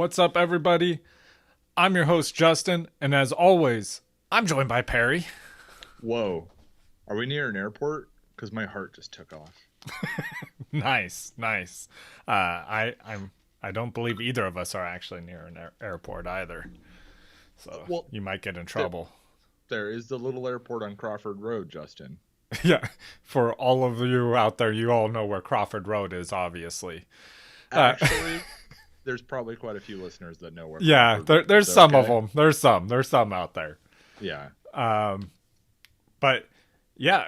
What's up, everybody? I'm your host, Justin, and as always, I'm joined by Perry. Whoa. Are we near an airport? Because my heart just took off. Nice. I don't believe either of us are actually near an airport either. So you might get in trouble. There is the little airport on Crawford Road, Justin. Yeah, for all of you out there, you all know where Crawford Road is, obviously. Actually, there's probably quite a few listeners that know where. Yeah, there's some of them. There's some out there. Yeah. But yeah,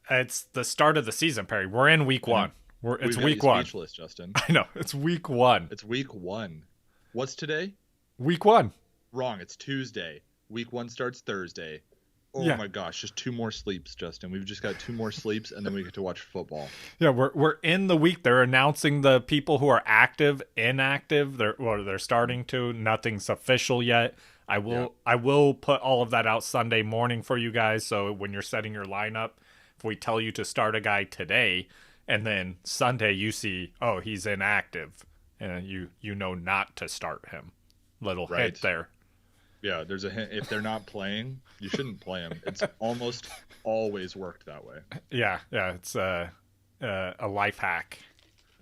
it's the start of the season, Perry. We're in week one. It's week one. Speechless, Justin. I know, it's week one. It's week one. What's today? Week one. Wrong. It's Tuesday. Week one starts Thursday. Oh yeah. My gosh, just 2 more sleeps, Justin. We've just got 2 more sleeps, and then we get to watch football. Yeah, we're in the week. They're announcing the people who are active, inactive. They're starting to. Nothing's official yet. I will put all of that out Sunday morning for you guys. So when you're setting your lineup, if we tell you to start a guy today, and then Sunday you see, oh, he's inactive, and you know not to start him. Little hint there. Yeah, there's a hint. If they're not playing, you shouldn't play them. It's almost always worked that way. Yeah, it's a life hack.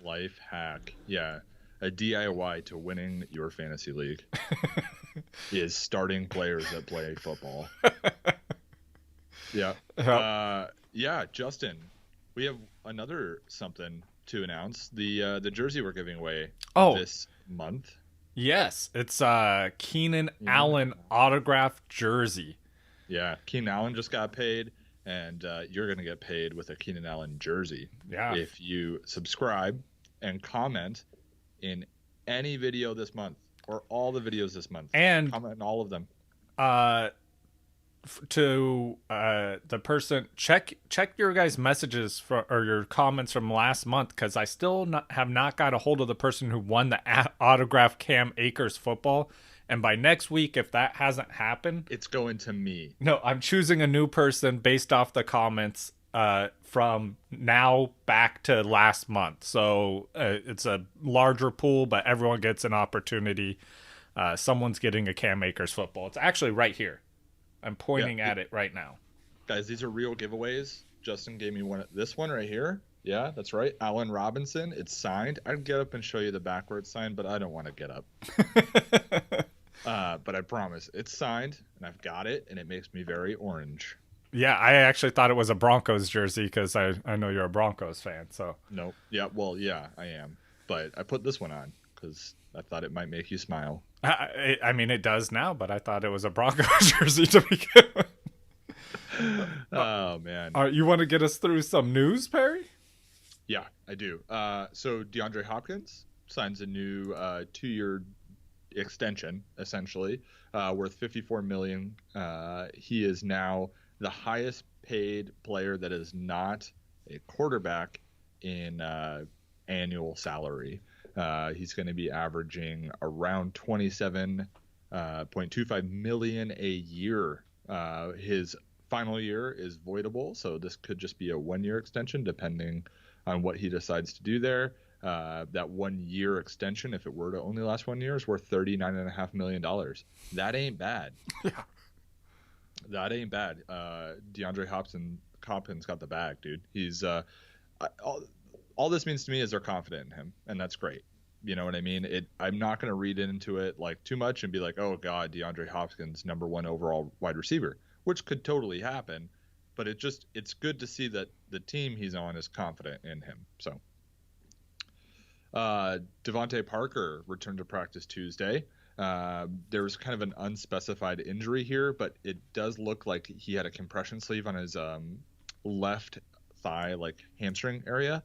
Life hack, yeah. A DIY to winning your fantasy league is starting players that play football. Yeah. Yeah, Justin, we have another something to announce. The jersey we're giving away this month. Yes, it's Keenan Allen autographed jersey. Yeah, Keenan Allen just got paid, and you're going to get paid with a Keenan Allen jersey. Yeah. If you subscribe and comment in any video this month, or all the videos this month. And comment in all of them. To the person, check your guys' messages or your comments from last month, because I still have not got a hold of the person who won the autograph Cam Akers football. And by next week, if that hasn't happened, it's going to me. No, I'm choosing a new person based off the comments from now back to last month. So it's a larger pool, but everyone gets an opportunity. Someone's getting a Cam Akers football. It's actually right here. I'm pointing at it right now. Guys, these are real giveaways. Justin gave me this one right here. Yeah, that's right. Allen Robinson. It's signed. I'd get up and show you the back where it's signed, but I don't want to get up. But I promise it's signed, and I've got it, and it makes me very orange. Yeah, I actually thought it was a Broncos jersey because I know you're a Broncos fan. So nope. Yeah, well, yeah, I am. But I put this one on because I thought it might make you smile. I mean, it does now, but I thought it was a Broncos jersey to begin with. Oh, man. You want to get us through some news, Perry? Yeah, I do. So Deandre Hopkins signs a new 2-year extension, essentially, worth $54 million. He is now the highest paid player that is not a quarterback in annual salary. He's going to be averaging around $27.25 million a year. His final year is voidable, so this could just be a 1-year extension, depending on what he decides to do there. That 1-year extension, if it were to only last 1 year, is worth $39.5 million. That ain't bad. Yeah. That ain't bad. DeAndre Hopkins got the bag, dude. He's all this means to me is they're confident in him, and that's great. You know what I mean? I'm not going to read into it like too much and be like, oh God, DeAndre Hopkins, number 1 overall wide receiver, which could totally happen. But it's good to see that the team he's on is confident in him. So Devonta Parker returned to practice Tuesday. There was kind of an unspecified injury here, but it does look like he had a compression sleeve on his left thigh, like hamstring area.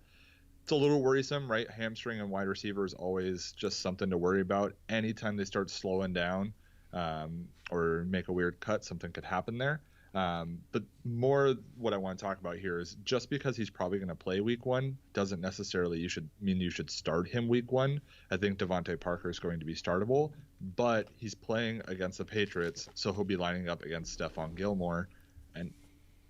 It's a little worrisome, right? Hamstring and wide receiver is always just something to worry about. Anytime they start slowing down or make a weird cut, something could happen there. But more what I want to talk about here is just because he's probably going to play week 1 doesn't necessarily you should start him week 1. I think Devonta Parker is going to be startable, but he's playing against the Patriots, so he'll be lining up against Stephon Gilmore, and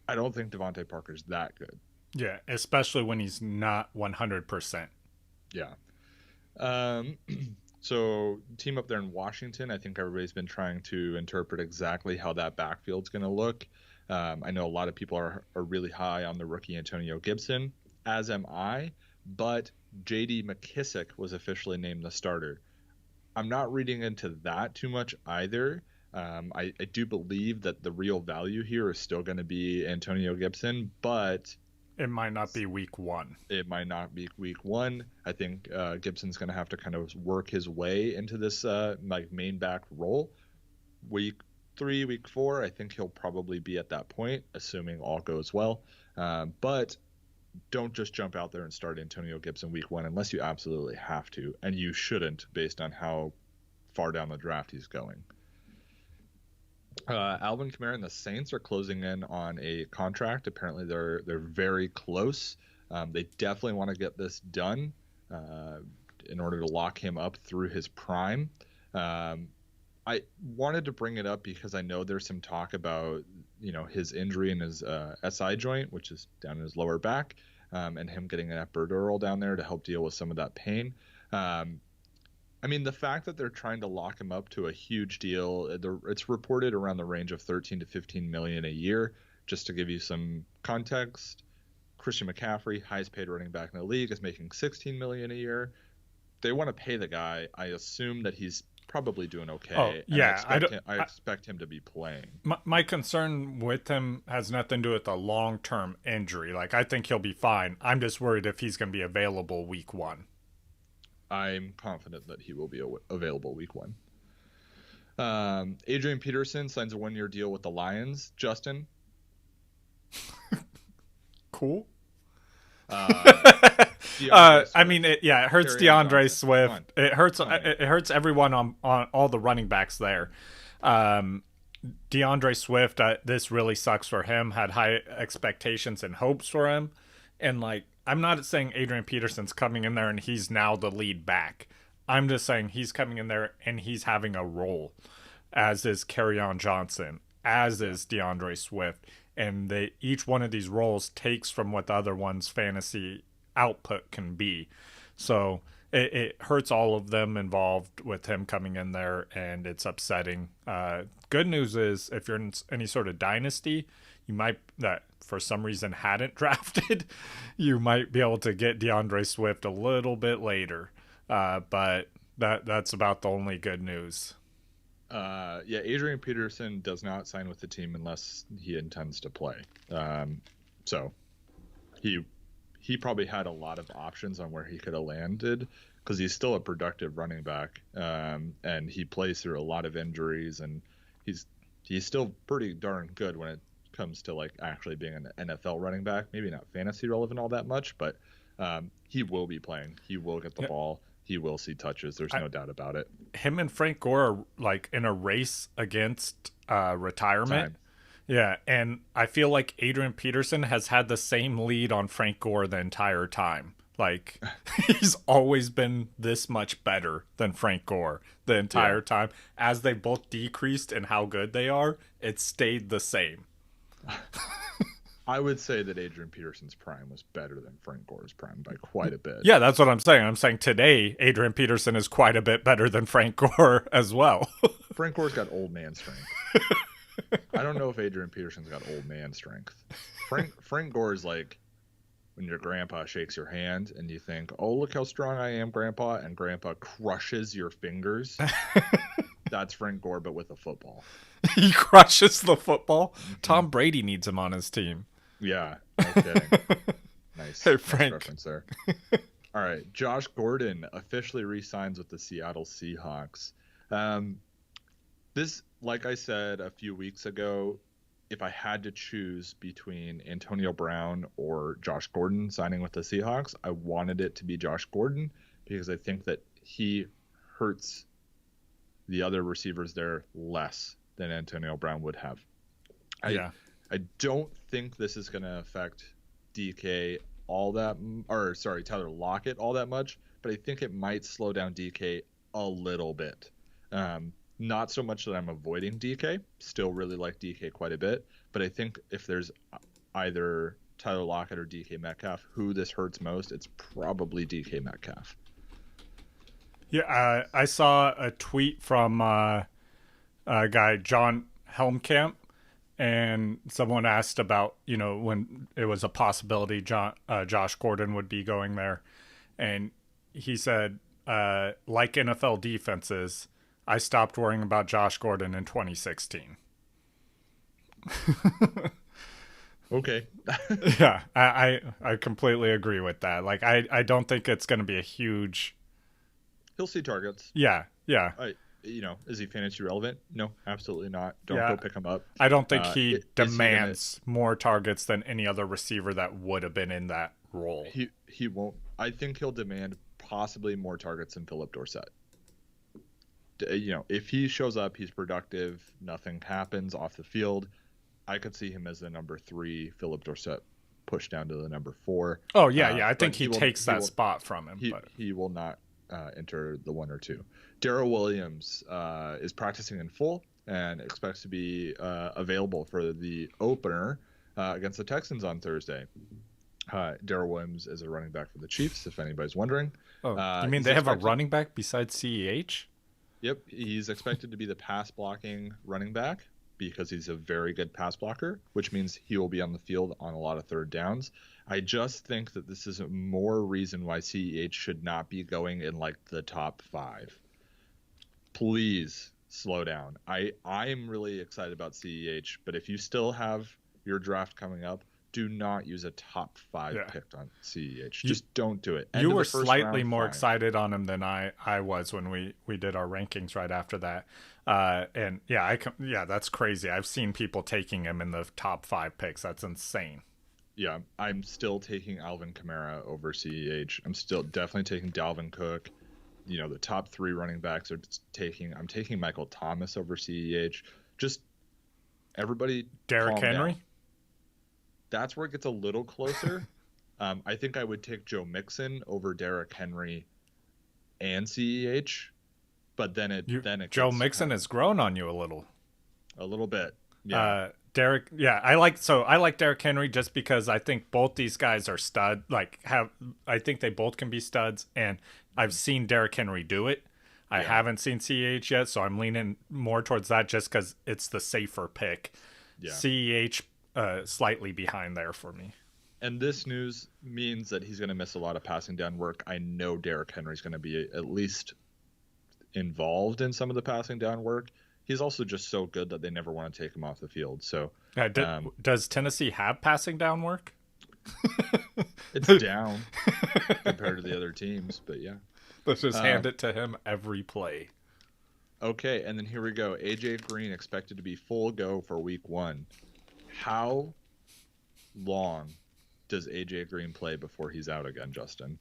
I don't think Devonta Parker's that good. Yeah, especially when he's not 100%. Yeah. So team up there in Washington, I think everybody's been trying to interpret exactly how that backfield's going to look. I know a lot of people are really high on the rookie Antonio Gibson, as am I, but J.D. McKissic was officially named the starter. I'm not reading into that too much either. I do believe that the real value here is still going to be Antonio Gibson, but it might not be week 1. It might not be week 1. I think Gibson's going to have to kind of work his way into this like main back role. Week 3, week 4, I think he'll probably be at that point, assuming all goes well. But don't just jump out there and start Antonio Gibson week 1 unless you absolutely have to, and you shouldn't based on how far down the draft he's going. Alvin Kamara and the Saints are closing in on a contract. Apparently they're very close. They definitely want to get this done in order to lock him up through his prime. I wanted to bring it up because I know there's some talk about, his injury in his SI joint, which is down in his lower back, and him getting an epidural down there to help deal with some of that pain. The fact that they're trying to lock him up to a huge deal, it's reported around the range of 13 to 15 million a year. Just to give you some context, Christian McCaffrey, highest paid running back in the league, is making 16 million a year. They want to pay the guy. I assume that he's probably doing okay. Oh, yeah. I expect him to be playing. My concern with him has nothing to do with a long-term injury. Like, I think he'll be fine. I'm just worried if he's going to be available week 1. I'm confident that he will be available week 1. Adrian Peterson signs a 1-year deal with the Lions. Justin? Cool. It hurts DeAndre Swift. It hurts everyone on all the running backs there. DeAndre Swift, this really sucks for him. Had high expectations and hopes for him, and I'm not saying Adrian Peterson's coming in there and he's now the lead back. I'm just saying he's coming in there and he's having a role, as is Kerryon Johnson, as is DeAndre Swift. And each one of these roles takes from what the other one's fantasy output can be. So it hurts all of them involved with him coming in there, and it's upsetting. Good news is if you're in any sort of dynasty, you might, that for some reason hadn't drafted, you might be able to get DeAndre Swift a little bit later. But that's about the only good news. Adrian Peterson does not sign with the team unless he intends to play. So he probably had a lot of options on where he could have landed because he's still a productive running back. And he plays through a lot of injuries, and he's still pretty darn good when it comes to actually being an NFL running back. Maybe not fantasy relevant all that much, but he will be playing. He will get the ball. He will see touches. There's no doubt about it. Him and Frank Gore are in a race against retirement. Yeah, and I feel like Adrian Peterson has had the same lead on Frank Gore the entire time. He's always been this much better than Frank Gore the entire time. As they both decreased in how good they are, it stayed the same. I would say that Adrian Peterson's prime was better than Frank Gore's prime by quite a bit. Yeah, that's what I'm saying. I'm saying today, Adrian Peterson is quite a bit better than Frank Gore as well. Frank Gore's got old man strength. I don't know if Adrian Peterson's got old man strength. Frank Gore is like when your grandpa shakes your hand and you think, oh, look how strong I am, grandpa, and grandpa crushes your fingers. That's Frank Gore, but with a football. He crushes the football? Mm-hmm. Tom Brady needs him on his team. Yeah, no kidding. Nice. Hey, Frank. Nice reference there. All right, Josh Gordon officially re-signs with the Seattle Seahawks. This, like I said a few weeks ago, if I had to choose between Antonio Brown or Josh Gordon signing with the Seahawks, I wanted it to be Josh Gordon because I think that he hurts the other receivers there less than Antonio Brown would have. I don't think this is going to affect DK Tyler Lockett all that much, but I think it might slow down DK a little bit. Not so much that I'm avoiding DK. Still really like DK quite a bit, but I think if there's either Tyler Lockett or DK Metcalf, who this hurts most, it's probably DK Metcalf. Yeah, I saw a tweet from a guy, John Helmkamp, and someone asked about, when it was a possibility Josh Gordon would be going there. And he said, like NFL defenses, I stopped worrying about Josh Gordon in 2016. Okay. Yeah, I completely agree with that. Like, I don't think it's going to be a huge. He'll see targets. Yeah, yeah. Is he fantasy relevant? No, absolutely not. Don't Yeah. go pick him up. I don't think he Is he demands more targets than any other receiver that would have been in that role. He won't. I think he'll demand possibly more targets than Phillip Dorsett. If he shows up, he's productive, nothing happens off the field, I could see him as the number 3, Phillip Dorsett pushed down to the number 4. Oh, yeah. I think he takes that spot from him. He will not enter the 1 or 2. Daryl Williams is practicing in full and expects to be available for the opener against the Texans on Thursday. Daryl Williams is a running back for the Chiefs, if anybody's wondering. Oh, you mean they have a running back besides CEH? Yep, he's expected to be the pass blocking running back because he's a very good pass blocker, which means he will be on the field on a lot of third downs. I just think that this is more reason why CEH should not be going in like the top 5. Please slow down. I am really excited about CEH, but if you still have your draft coming up, do not use a top 5 pick on CEH. Just don't do it. You were slightly more excited on him than I was when we did our rankings right after that. And that's crazy. I've seen people taking him in the top 5 picks. That's insane. Yeah, I'm still taking Alvin Kamara over CEH. I'm still definitely taking Dalvin Cook. The top 3 running backs I'm taking Michael Thomas over CEH. Just everybody. Derrick Henry. Down. That's where it gets a little closer. I think I would take Joe Mixon over Derrick Henry and CEH, but then it Joe Mixon has grown on you a little bit. Yeah. I like Derrick Henry just because I think both these guys are stud. I think they both can be studs, and I've seen Derrick Henry do it. I haven't seen CEH yet, so I'm leaning more towards that just because it's the safer pick. Yeah. CEH slightly behind there for me. And this news means that he's going to miss a lot of passing down work. I know Derrick Henry's going to be at least involved in some of the passing down work. He's also just so good that they never want to take him off the field. So, does Tennessee have passing down work? It's down compared to the other teams, but yeah. Let's just hand it to him every play. Okay, and then here we go. AJ Green expected to be full go for week 1. How long does AJ Green play before he's out again, Justin?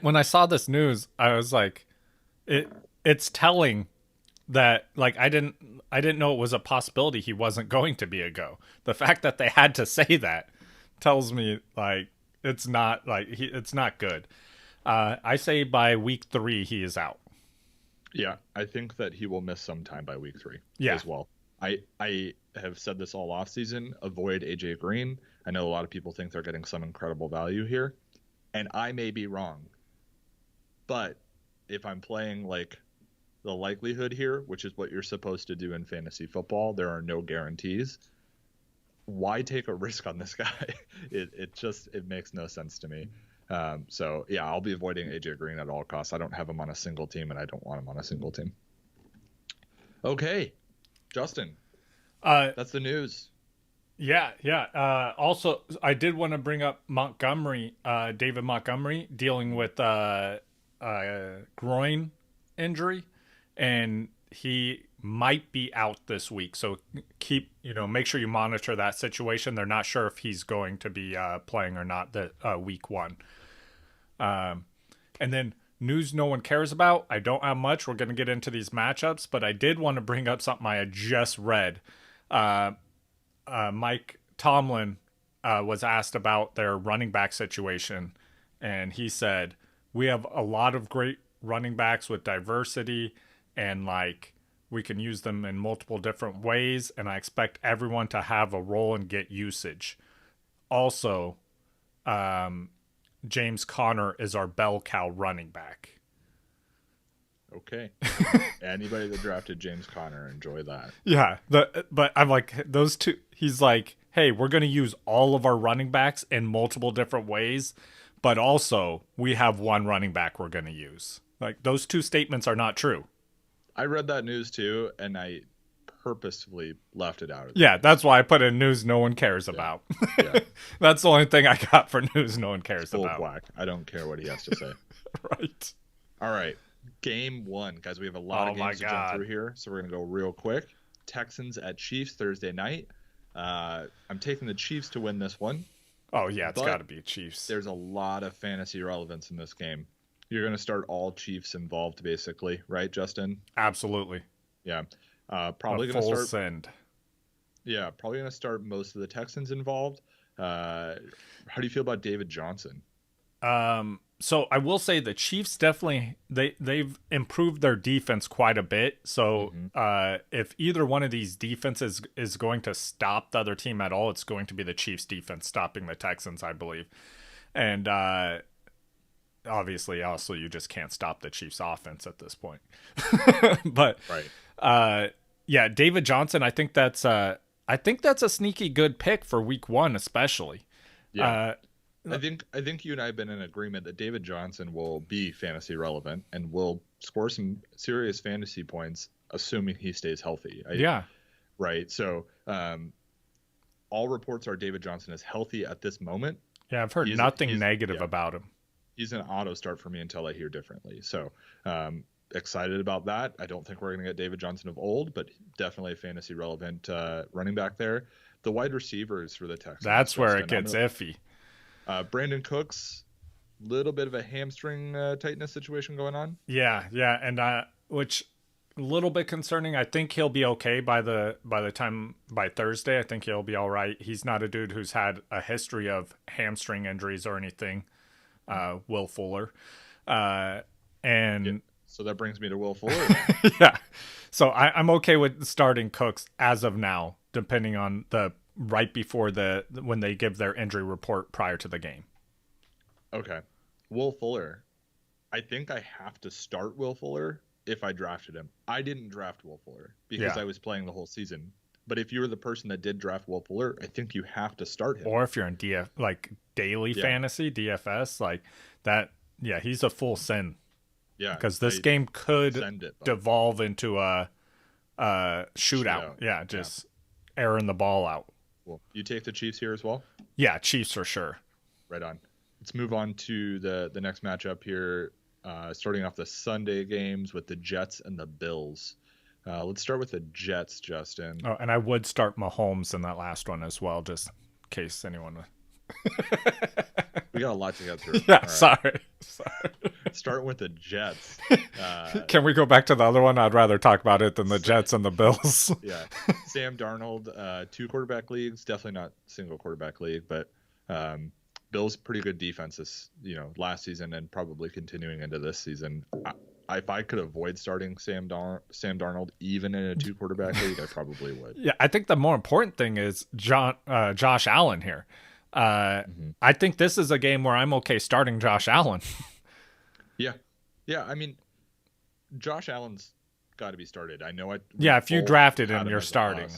When I saw this news, I was like, it's telling that I didn't know it was a possibility he wasn't going to be a go. The fact that they had to say that tells me it's not it's not good. I say by week 3 he is out. Yeah, I think that he will miss some time by week 3 as well. I have said this all off season. Avoid AJ Green. I know a lot of people think they're getting some incredible value here, and I may be wrong. But if I'm playing the likelihood here, which is what you're supposed to do in fantasy football, there are no guarantees. Why take a risk on this guy? It makes no sense to me. So yeah, I'll be avoiding AJ Green at all costs. I don't have him on a single team, and I don't want him on a single team. Okay, Justin, that's the news. Yeah. Also, I did want to bring up Montgomery, David Montgomery, dealing with groin injury, and he might be out this week. So make sure you monitor that situation. They're not sure if he's going to be playing or not week 1. And then news no one cares about. I don't have much. We're going to get into these matchups, but I did want to bring up something I had just read. Mike Tomlin was asked about their running back situation, and he said, we have a lot of great running backs with diversity, and we can use them in multiple different ways, and I expect everyone to have a role and get usage. Also, James Conner is our bell cow running back. Okay. Anybody that drafted James Conner, enjoy that. Yeah, but I'm like, those two, he's like, hey, we're going to use all of our running backs in multiple different ways, but also we have one running back we're going to use. Like, those two statements are not true. I read that news too, and I purposefully left it out. Yeah, that's why I put in news no one cares about. Yeah. That's the only thing I got for news no one cares Full about. whack. I don't care what he has to say. Right. All right. Game 1. Guys, we have a lot of games to jump through here, so we're going to go real quick. Texans at Chiefs Thursday night. I'm taking the Chiefs to win this one. Oh, yeah, it's got to be Chiefs. There's a lot of fantasy relevance in this game. You're going to start all Chiefs involved, basically, right, Justin? Absolutely. Yeah. Probably going to full start. send. Yeah, probably going to start most of the Texans involved. How do you feel about David Johnson? So I will say the Chiefs definitely they've improved their defense quite a bit. So if either one of these defenses is going to stop the other team at all, it's going to be the Chiefs defense stopping the Texans, I believe. And obviously also you just can't stop the Chiefs offense at this point. But right. Yeah, David Johnson, I think that's a sneaky good pick for week 1 especially. Yeah. I think you and I have been in agreement that David Johnson will be fantasy relevant and will score some serious fantasy points, assuming he stays healthy. Yeah. Right. So all reports are David Johnson is healthy at this moment. Yeah, I've heard nothing negative about him. He's an auto start for me until I hear differently. So excited about that. I don't think we're going to get David Johnson of old, but definitely a fantasy relevant running back there. The wide receivers for the Texans. That's where it gets iffy. Brandon Cooks, little bit of a hamstring tightness situation going on. Yeah, and which a little bit concerning. I think he'll be okay by Thursday. I think he'll be all right. He's not a dude who's had a history of hamstring injuries or anything. Will Fuller, and yeah, so that brings me to Will Fuller. Yeah, so I'm okay with starting Cooks as of now, depending on the. Right before when they give their injury report prior to the game. Okay. Will Fuller. I think I have to start Will Fuller if I drafted him. I didn't draft Will Fuller because I was playing the whole season. But if you were the person that did draft Will Fuller, I think you have to start him. Or if you're in daily fantasy, DFS, like that, he's a full send. Yeah. Because this game could devolve into a shootout. Yeah, just airing the ball out. Well, you take the Chiefs here as well? Yeah, Chiefs for sure. Right on. Let's move on to the next matchup here, starting off the Sunday games with the Jets and the Bills. Let's start with the Jets, Justin. Oh, and I would start Mahomes in that last one as well, just in case anyone... We got a lot to get through. Yeah, right. Sorry. Starting with the Jets. Can we go back to the other one? I'd rather talk about it than the Jets and the Bills. Yeah. Sam Darnold, 2 quarterback leagues. Definitely not single quarterback league, but Bills pretty good defenses, last season and probably continuing into this season. If I could avoid starting Sam Darnold even in a 2 quarterback league, I probably would. Yeah, I think the more important thing is Josh Allen here. I think this is a game where I'm okay starting Josh Allen. Yeah. I mean, Josh Allen's got to be started. I know it. Yeah, if you drafted him, you're starting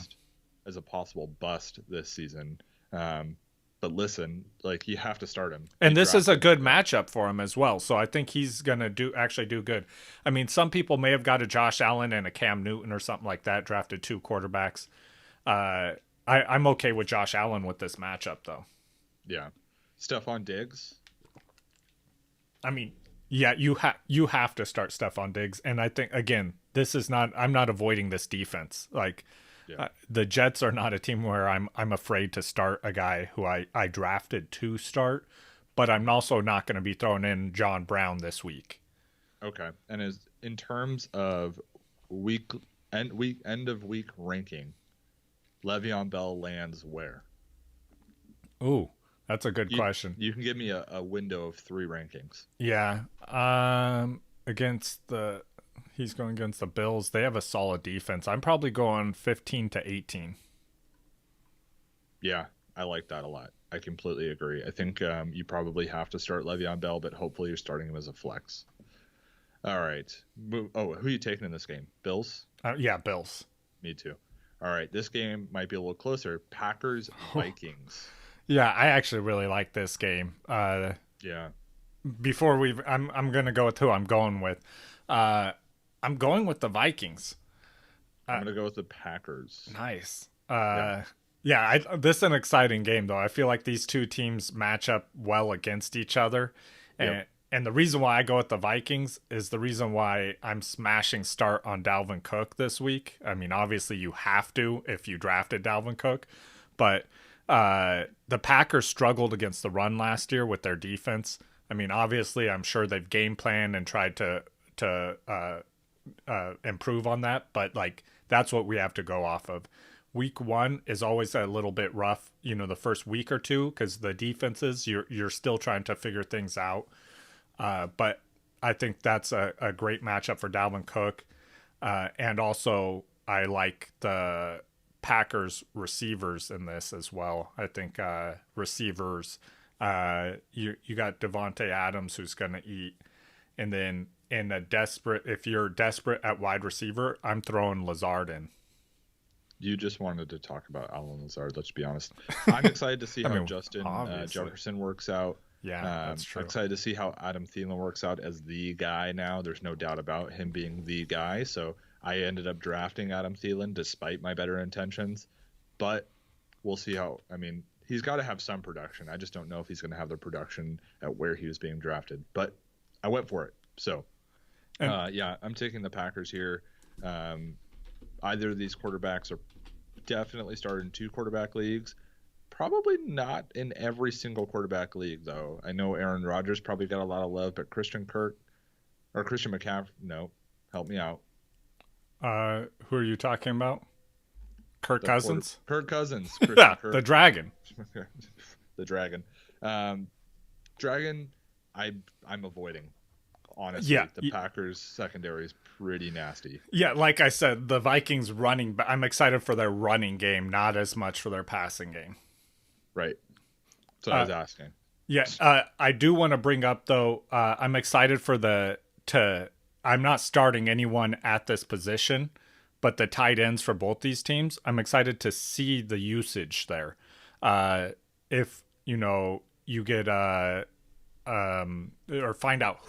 as a possible bust this season. But listen, you have to start him. And this is a good matchup for him as well. So I think he's gonna do good. I mean, some people may have got a Josh Allen and a Cam Newton or something like that, drafted 2 quarterbacks. I'm okay with Josh Allen with this matchup though. Yeah. Stephon Diggs. I mean, yeah, you have to start Stephon Diggs. And I think, again, I'm not avoiding this defense. The Jets are not a team where I'm afraid to start a guy who I drafted to start, but I'm also not going to be throwing in John Brown this week. Okay. And in terms of end of week ranking, Le'Veon Bell lands where? Ooh. That's a good question. You can give me a window of 3 rankings. Yeah. He's going against the Bills. They have a solid defense. I'm probably going 15 to 18. Yeah, I like that a lot. I completely agree. I think you probably have to start Le'Veon Bell, but hopefully you're starting him as a flex. All right. Oh, who are you taking in this game? Bills? Yeah, Bills. Me too. All right. This game might be a little closer. Packers Vikings. Yeah, I actually really like this game. Yeah. I'm gonna go with who I'm going with. I'm going with the Vikings. I'm gonna go with the Packers. Nice. Yeah. Yeah, this is an exciting game though. I feel like these two teams match up well against each other, and the reason why I go with the Vikings is the reason why I'm smashing start on Dalvin Cook this week. I mean, obviously you have to if you drafted Dalvin Cook, but the Packers struggled against the run last year with their defense. I mean, obviously I'm sure they've game planned and tried to improve on that, but like that's what we have to go off of. Week 1 is always a little bit rough, the first week or two, because the defenses you're still trying to figure things out. But I think that's a great matchup for Dalvin Cook, and also I like the Packers receivers in this as well. I think receivers, you got Devonte Adams who's going to eat, and then if you're desperate at wide receiver, I'm throwing Lazard in. You just wanted to talk about Alan Lazard, let's be honest. I'm excited to see how Justin Jefferson works out. Yeah, that's true. I'm excited to see how Adam Thielen works out as the guy now. There's no doubt about him being the guy. So I ended up drafting Adam Thielen despite my better intentions. But we'll see he's got to have some production. I just don't know if he's going to have the production at where he was being drafted. But I went for it. So, I'm taking the Packers here. Either of these quarterbacks are definitely started in 2 quarterback leagues. Probably not in every single quarterback league, though. I know Aaron Rodgers probably got a lot of love, but Christian McCaffrey, no. Help me out. Who are you talking about? Kirk Cousins? Kirk Cousins. Yeah, Kirk. The Dragon. The Dragon. Dragon, I'm avoiding. Honestly, the Packers secondary is pretty nasty. Yeah, like I said, the Vikings running, but I'm excited for their running game, not as much for their passing game. Right. So I was asking. Yeah, I do want to bring up though. I'm excited for I'm not starting anyone at this position, but the tight ends for both these teams, I'm excited to see the usage there. If you get or find out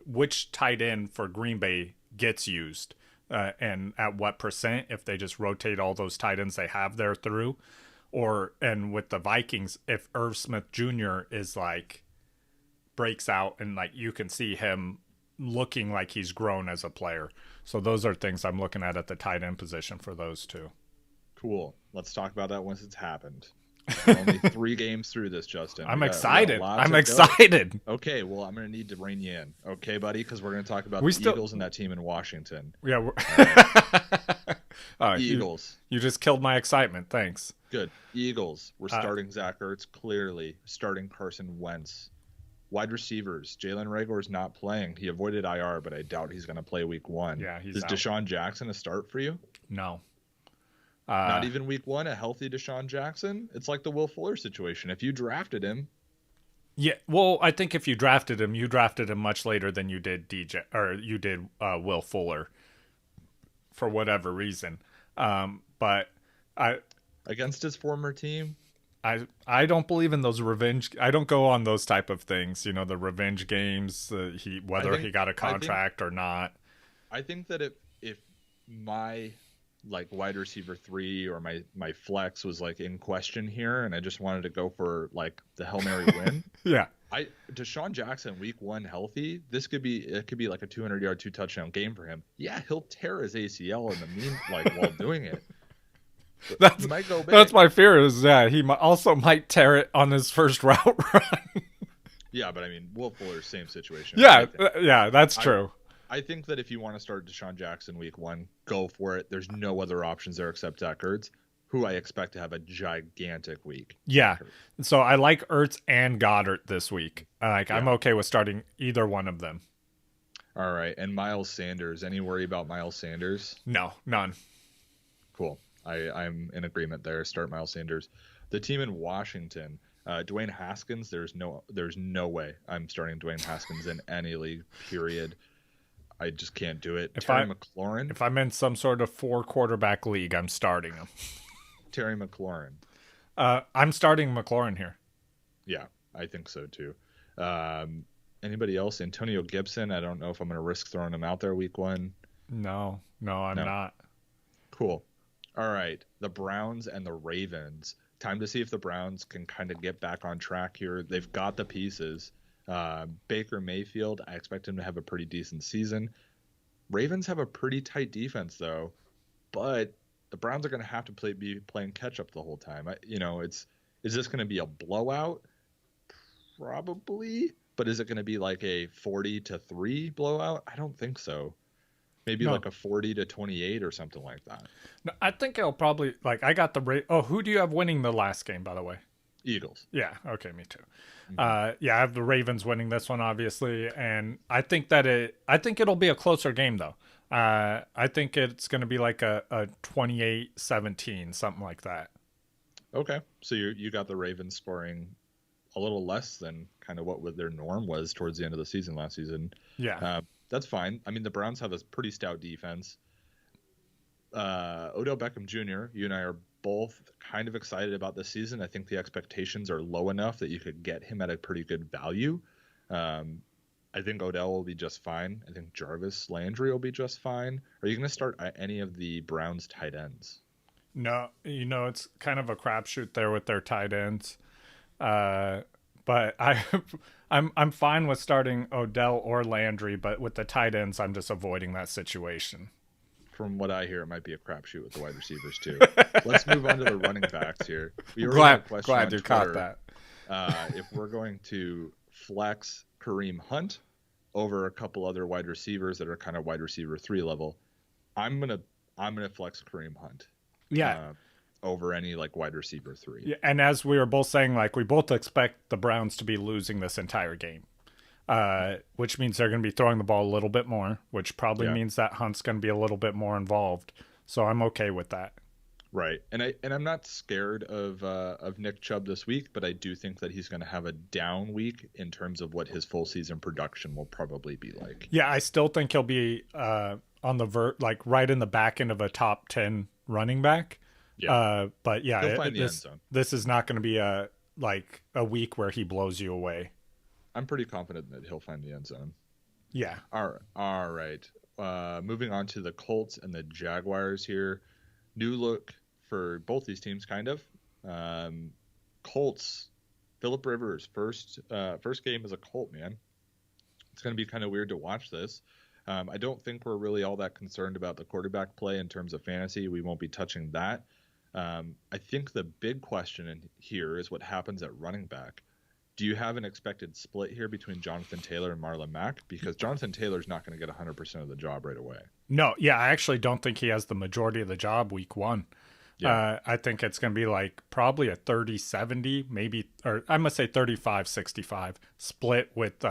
which tight end for Green Bay gets used, and at what percent, if they just rotate all those tight ends they have there through, and with the Vikings, if Irv Smith Jr. is breaks out and you can see him looking like he's grown as a player. So those are things I'm looking at the tight end position for those two. Cool. Let's talk about that once it's happened. We're only 3 games through this, Justin. I'm excited. I'm excited. Okay, well, I'm going to need to rein you in. Okay, buddy? Because we're going to talk about the Eagles and that team in Washington. Yeah. Eagles. You just killed my excitement. Thanks. Good. Eagles. We're starting Zach Ertz, clearly. Starting Carson Wentz. Wide receivers. Jalen Reagor's not playing. He avoided IR, but I doubt he's going to play week 1. Yeah, he's Is out. Desean Jackson a start for you? No. Not even week 1, a healthy Desean Jackson? It's like the Will Fuller situation. If you drafted him. Yeah, well, I think if you drafted him much later than you did Will Fuller for whatever reason. But against his former team, I don't believe in those revenge. I don't go on those type of things. The revenge games. He got a contract or not. I think that if my wide receiver 3 or my flex was in question here, and I just wanted to go for the Hail Mary win. Yeah. Desean Jackson week 1 healthy. It could be like a 200-yard 2-touchdown game for him. Yeah, he'll tear his ACL in the while doing it. That's my fear is he also might tear it on his first route run. Yeah, but Will Fuller's same situation. Yeah, that's true. I think that if you want to start Desean Jackson week 1, go for it. There's no other options there except Zach Ertz, who I expect to have a gigantic week. Yeah. So I like Ertz and Goddard this week. I'm okay with starting either one of them. All right. And Miles Sanders. Any worry about Miles Sanders? No, none. Cool. I'm in agreement there. Start Miles Sanders. The team in Washington, Dwayne Haskins. There's no way I'm starting Dwayne Haskins in any league, period. I just can't do it. If Terry McLaurin. If I'm in some sort of 4-quarterback league, I'm starting him. Terry McLaurin. I'm starting McLaurin here. Yeah, I think so too. Anybody else? Antonio Gibson. I don't know if I'm going to risk throwing him out there week 1. No, I'm not. Cool. All right. The Browns and the Ravens. Time to see if the Browns can kind of get back on track here. They've got the pieces. Baker Mayfield, I expect him to have a pretty decent season. Ravens have a pretty tight defense, though. But the Browns are going to have to be playing catch-up the whole time. Is this going to be a blowout? Probably. But is it going to be like a 40-3 blowout? I don't think so. Maybe like a 40-28 or something like that. No, I think it'll probably I got the who do you have winning the last game, by the way? Eagles. Yeah. Okay. Me too. Mm-hmm. I have the Ravens winning this one, obviously, and I think it'll be a closer game though. I think it's going to be like a 28-17, something like that. Okay, so you got the Ravens scoring a little less than kind of what their norm was towards the end of the season last season. Yeah. That's fine. I mean, the Browns have a pretty stout defense. Odell Beckham Jr., you and I are both kind of excited about this season. I think the expectations are low enough that you could get him at a pretty good value. I think Odell will be just fine. I think Jarvis Landry will be just fine. Are you going to start any of the Browns tight ends? No, it's kind of a crapshoot there with their tight ends. But I'm fine with starting Odell or Landry, but with the tight ends, I'm just avoiding that situation. From what I hear, it might be a crapshoot with the wide receivers too. Let's move on to the running backs here. Glad you caught that. If we're going to flex Kareem Hunt over a couple other wide receivers that are kind of wide receiver 3 level, I'm gonna flex Kareem Hunt. Yeah. Over any wide receiver 3. Yeah, and as we were both saying, we both expect the Browns to be losing this entire game, which means they're going to be throwing the ball a little bit more, which probably means that Hunt's going to be a little bit more involved. So I'm okay with that. Right, and I'm not scared of Nick Chubb this week, but I do think that he's going to have a down week in terms of what his full season production will probably be like. Yeah, I still think he'll be on the right in the back end of a top 10 running back. Yeah. But yeah, he'll find the end zone. This is not going to be a week where he blows you away. I'm pretty confident that he'll find the end zone. Yeah. All right. Moving on to the Colts and the Jaguars here. New look for both these teams, kind of. Colts, Phillip Rivers, first game as a Colt, man. It's going to be kind of weird to watch this. I don't think we're really all that concerned about the quarterback play in terms of fantasy. We won't be touching that. I think the big question in here is what happens at running back. Do you have an expected split here between Jonathan Taylor and Marlon Mack? Because Jonathan Taylor's not going to get 100% of the job right away. No, yeah, I actually don't think he has the majority of the job week 1. Yeah. I think it's going to be probably a 30-70, maybe, or I'm going to say 35-65 split with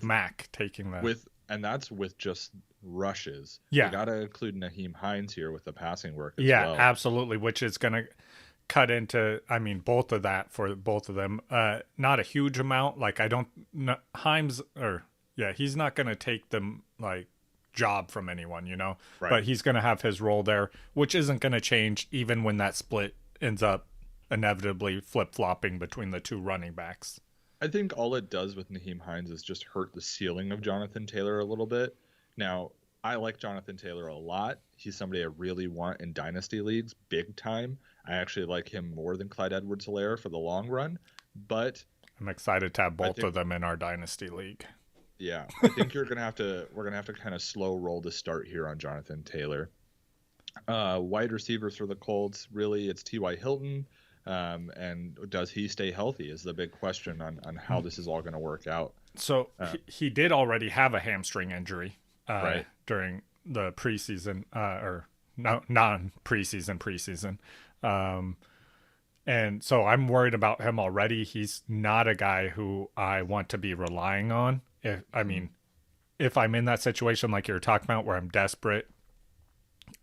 Mack taking the... And that's with just rushes. Yeah. You got to include Nyheim Hines here with the passing work as well. Yeah, absolutely, which is going to cut into, both of that for both of them. Not a huge amount. Hines, he's not going to take them, job from anyone, Right. But he's going to have his role there, which isn't going to change even when that split ends up inevitably flip-flopping between the two running backs. I think all it does with Nyheim Hines is just hurt the ceiling of Jonathan Taylor a little bit. Now, I like Jonathan Taylor a lot. He's somebody I really want in dynasty leagues, big time. I actually like him more than Clyde Edwards-Helaire for the long run, but I'm excited to have both of them in our dynasty league. Yeah, I think we're gonna have to kind of slow roll the start here on Jonathan Taylor. Wide receivers for the Colts, really, it's T.Y. Hilton. And does he stay healthy is the big question on how this is all going to work out. So he did already have a hamstring injury right. during the preseason or non-preseason. And so I'm worried about him already. He's not a guy who I want to be relying on. If I'm in that situation like you're talking about where I'm desperate,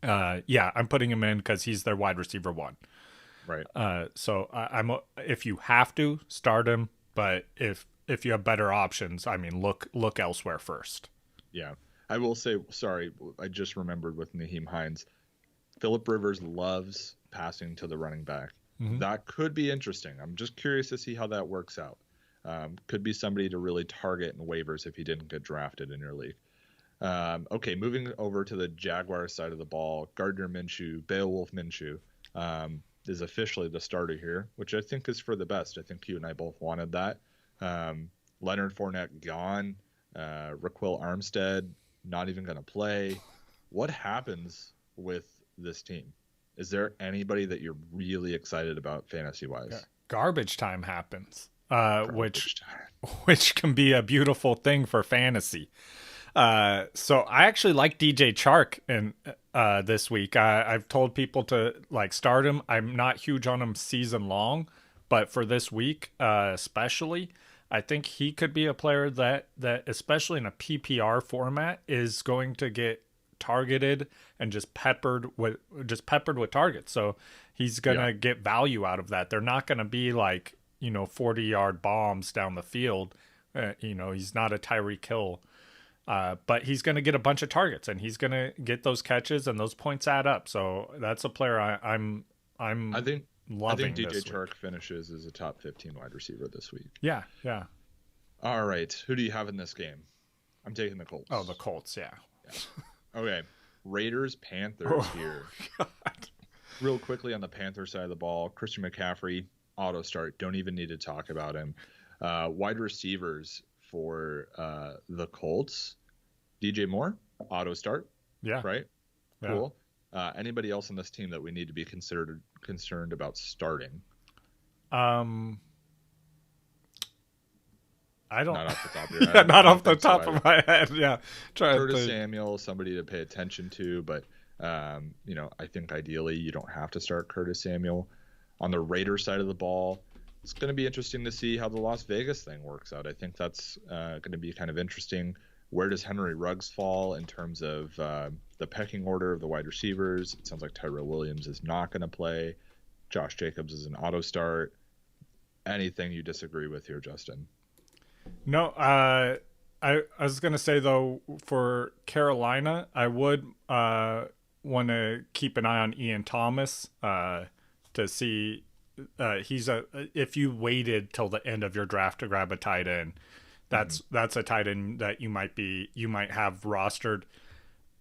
I'm putting him in because he's their wide receiver 1. Right. So I'm if you have to start him, but if you have better options, look elsewhere first. Yeah, I will say, sorry, I just remembered with Nyheim Hines, Phillip Rivers loves passing to the running back. Mm-hmm. That could be interesting. I'm just curious to see how that works out. Could be somebody to really target in waivers if he didn't get drafted in your league. Okay, moving over to the Jaguars side of the ball, Gardner Minshew, Beowulf Minshew, is officially the starter here, which I think is for the best. I think you and I both wanted that. Leonard Fournette gone. Raquel Armstead not even going to play. What happens with this team? Is there anybody that you're really excited about fantasy-wise? Yeah. Garbage time happens, which can be a beautiful thing for fantasy. So I actually like DJ Chark in this week. I've told people to start him. I'm not huge on him season long, but for this week especially, I think he could be a player that especially in a PPR format is going to get targeted and just peppered with targets. So he's gonna get value out of that. They're not gonna be 40-yard bombs down the field. He's not a Tyreek Hill. But he's going to get a bunch of targets, and he's going to get those catches, and those points add up. So that's a player I think DJ Chark finishes as a top 15 wide receiver this week. Yeah. All right, who do you have in this game? I'm taking the Colts. Oh, the Colts, yeah. Okay, Raiders Panthers here. God. Real quickly on the Panther side of the ball, Christian McCaffrey auto start. Don't even need to talk about him. Wide receivers for the Colts, DJ Moore, auto start. Yeah. Right? Yeah. Cool. Anybody else on this team that we need to be concerned about starting? I don't. Not off the top of your head. Not off the top of my head. Yeah. Curtis Samuel, somebody to pay attention to, but I think ideally you don't have to start Curtis Samuel. On the Raiders side of the ball, it's going to be interesting to see how the Las Vegas thing works out. I think that's going to be kind of interesting. Where does Henry Ruggs fall in terms of the pecking order of the wide receivers? It sounds like Daryl Williams is not going to play. Josh Jacobs is an auto start. Anything you disagree with here, Justin? No, I was going to say, though, for Carolina, I would want to keep an eye on Ian Thomas to see if you waited till the end of your draft to grab a tight end, that's a tight end that you might have rostered.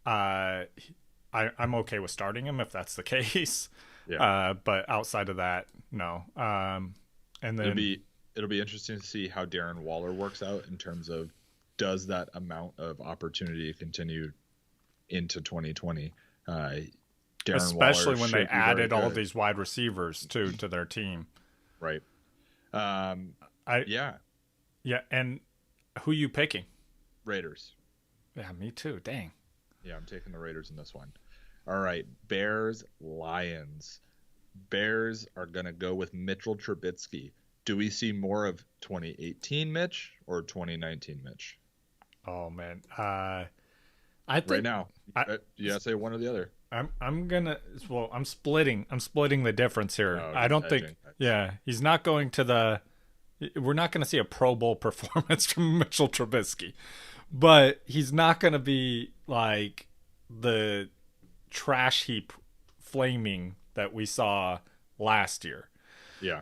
I'm okay with starting him if that's the case. Yeah. But outside of that, no. And then it'll be interesting to see how Darren Waller works out in terms of does that amount of opportunity continue into 2020. Especially when they added all these wide receivers to their team. Right. Yeah. And who you picking? Raiders. Yeah, me too. Dang. Yeah, I'm taking the Raiders in this one. All right. Bears, Lions. Bears are going to go with Mitchell Trubitsky. Do we see more of 2018 Mitch or 2019 Mitch? Oh, man. I think right now, you gotta say one or the other. I'm splitting the difference here. Oh, I don't think. Yeah, he's not going to we're not going to see a Pro Bowl performance from Mitchell Trubisky, but he's not going to be like the trash heap flaming that we saw last year. Yeah.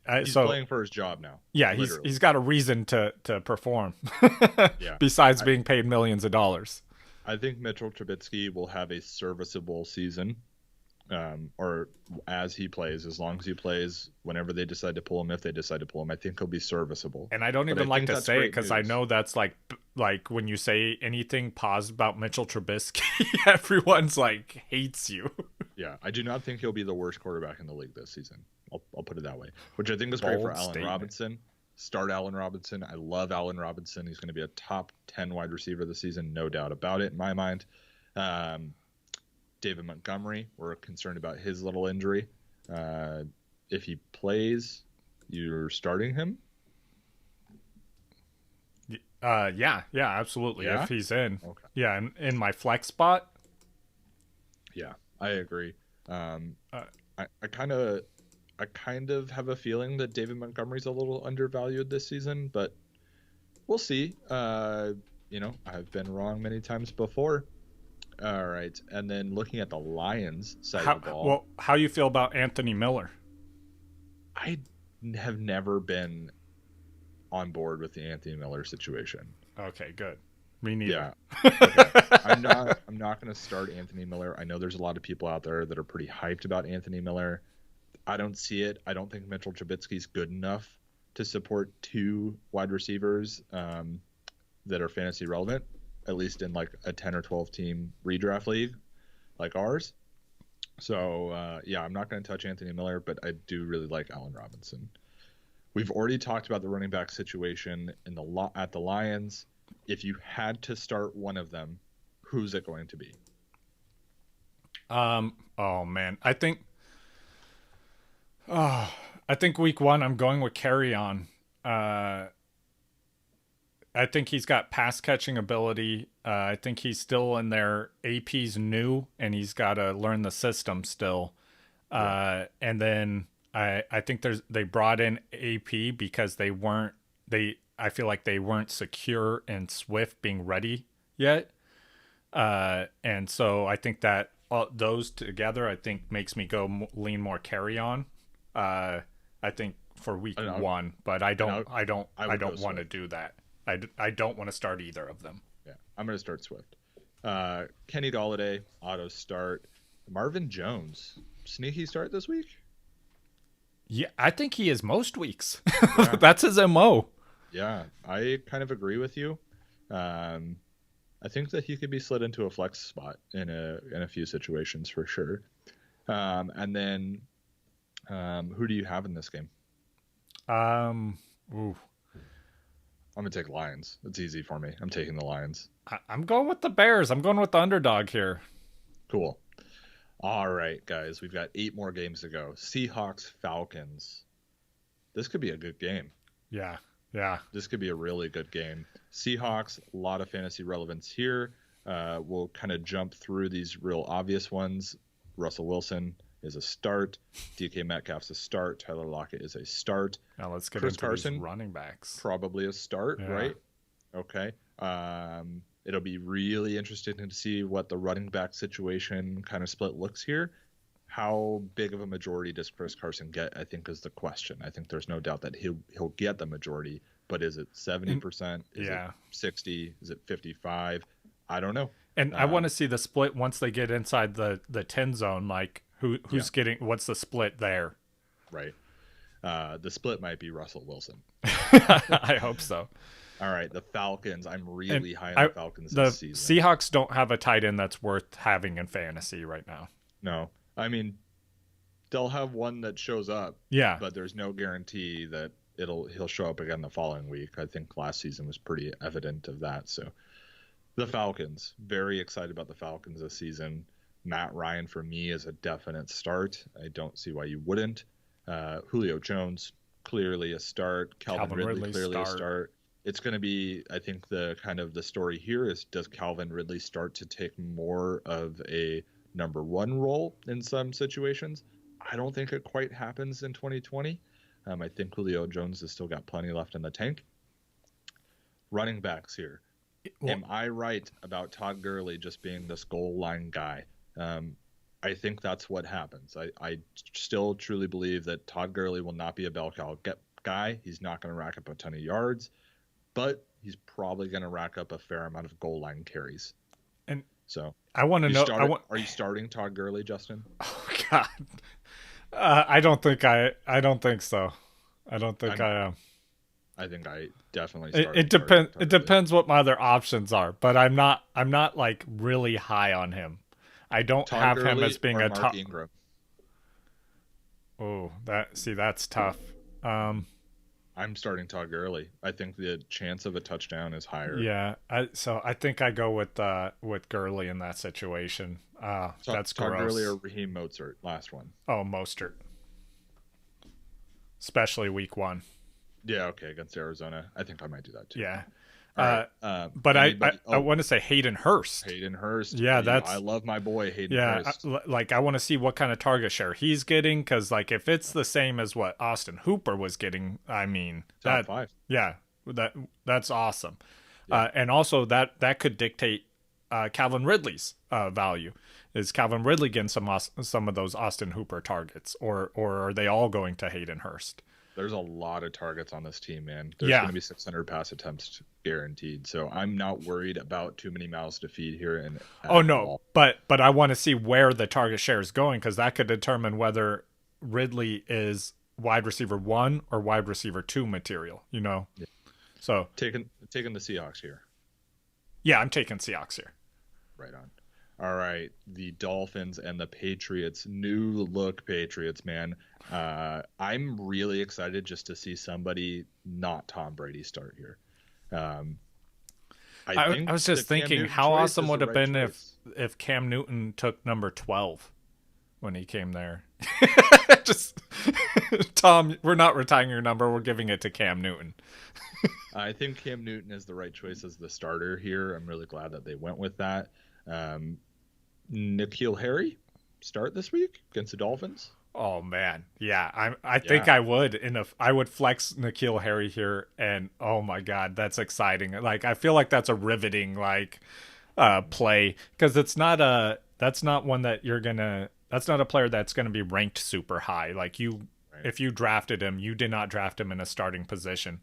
He's playing for his job now. Yeah, he's got a reason to perform. Yeah. Besides being paid millions of dollars. I think Mitchell Trubisky will have a serviceable season, or as he plays, as long as he plays, whenever they decide to pull him, if they decide to pull him, I think he'll be serviceable. And I don't even like to say it because I know that's like when you say anything positive about Mitchell Trubisky, everyone's like hates you. Yeah, I do not think he'll be the worst quarterback in the league this season. I'll put it that way, which I think is great for Allen Robinson. Start Allen Robinson. I love Allen Robinson. He's going to be a top 10 wide receiver this season, no doubt about it in my mind. David Montgomery, we're concerned about his little injury. If he plays, you're starting him? Yeah, absolutely. Yeah? If he's in. Okay. Yeah, in my flex spot. Yeah, I agree. I kind of have a feeling that David Montgomery's a little undervalued this season, but we'll see. I've been wrong many times before. All right, and then looking at the Lions side of the ball. Well, how you feel about Anthony Miller? I have never been on board with the Anthony Miller situation. Okay, good. Me neither. Yeah. Okay. I'm not going to start Anthony Miller. I know there's a lot of people out there that are pretty hyped about Anthony Miller. I don't see it. I don't think Mitchell Trubitsky is good enough to support two wide receivers that are fantasy relevant, at least in like a 10 or 12 team redraft league like ours. So, I'm not going to touch Anthony Miller, but I do really like Allen Robinson. We've already talked about the running back situation at the Lions. If you had to start one of them, who's it going to be? Oh man, I think week one I'm going with Carry-On. I think he's got pass catching ability. I think he's still in there. AP's new and he's got to learn the system still. And then I think they brought in AP because I feel like they weren't secure in Swift being ready yet. And so I think that those together, I think makes me lean more Carry-On. I think for week one, but I don't want to do that. I don't want to start either of them. Yeah, I'm going to start Swift. Kenny Golladay, auto start. Marvin Jones, sneaky start this week? Yeah, I think he is most weeks. Yeah. That's his MO. Yeah, I kind of agree with you. I think that he could be slid into a flex spot in a few situations for sure. And then who do you have in this game? I'm going to take Lions. It's easy for me. I'm taking the Lions. I'm going with the Bears. I'm going with the underdog here. Cool. All right, guys. We've got 8 more games to go. Seahawks, Falcons. This could be a good game. Yeah. This could be a really good game. Seahawks, a lot of fantasy relevance here. We'll kind of jump through these real obvious ones. Russell Wilson is a start. DK Metcalf's a start. Tyler Lockett is a start. Now let's get Chris into Carson, these running backs. Probably a start, right? Okay. It'll be really interesting to see what the running back situation kind of split looks here. How big of a majority does Chris Carson get, I think, is the question. I think there's no doubt that he'll get the majority, but is it 70%? Is it 60? Is it 55? I don't know. And I want to see the split once they get inside the 10 zone, like who's getting, what's the split there? Right. The split might be Russell Wilson. I hope so. All right, the Falcons. I'm really high on the Falcons this season. The Seahawks don't have a tight end that's worth having in fantasy right now. No. I mean, they'll have one that shows up. Yeah. But there's no guarantee that he'll show up again the following week. I think last season was pretty evident of that. So the Falcons, very excited about the Falcons this season. Matt Ryan for me is a definite start. I don't see why you wouldn't. Julio Jones, clearly a start. Calvin Ridley clearly a start. It's going to be, I think, the story here is, does Calvin Ridley start to take more of a number one role in some situations? I don't think it quite happens in 2020. I think Julio Jones has still got plenty left in the tank. Running backs here. Am I right about Todd Gurley just being this goal line guy? I think that's what happens. I still truly believe that Todd Gurley will not be a bell cow guy. He's not going to rack up a ton of yards, but he's probably going to rack up a fair amount of goal line carries. And so I want to know. Are you starting Todd Gurley, Justin? Oh God, I don't think so. I don't think I am. I think I definitely. It depends. It depends what my other options are, but I'm not like really high on him. I don't have him as being a top. Oh, that's tough. I'm starting Todd Gurley. I think the chance of a touchdown is higher. Yeah, so I think I go with Gurley in that situation. That's Todd gross. Gurley or Raheem Mostert, last one. Oh, Mostert, especially week one. Yeah, okay, against Arizona, I think I might do that too. Yeah. Right. But I want to say Hayden Hurst. Hayden Hurst. Yeah, I love my boy Hayden Hurst. I want to see what kind of target share he's getting, because if it's the same as what Austin Hooper was getting, I mean, top 5. Yeah, that's awesome. Yeah. And also that could dictate Calvin Ridley's value. Is Calvin Ridley getting some of those Austin Hooper targets, or are they all going to Hayden Hurst? There's a lot of targets on this team, man. There's Yeah. going to be 600 pass attempts guaranteed. So I'm not worried about too many mouths to feed here. And Oh no, but I want to see where the target share is going, because that could determine whether Ridley is wide receiver 1 or wide receiver 2 material. Yeah. So taking the Seahawks here. Yeah, I'm taking Seahawks here. Right on. All right, the Dolphins and the Patriots, new look Patriots, man. I'm really excited just to see somebody not Tom Brady start here. I was just thinking, how awesome would it have been if Cam Newton took number 12 when he came there. Just Tom, we're not retiring your number. We're giving it to Cam Newton. I think Cam Newton is the right choice as the starter here. I'm really glad that they went with that. Nikhil Harry start this week against the Dolphins. Oh man, yeah, I think I would. I would flex Nikhil Harry here, and oh my god, that's exciting. Like, I feel like that's a riveting play, because that's not one that you're gonna. That's not a player that's gonna be ranked super high. Like if you drafted him, you did not draft him in a starting position.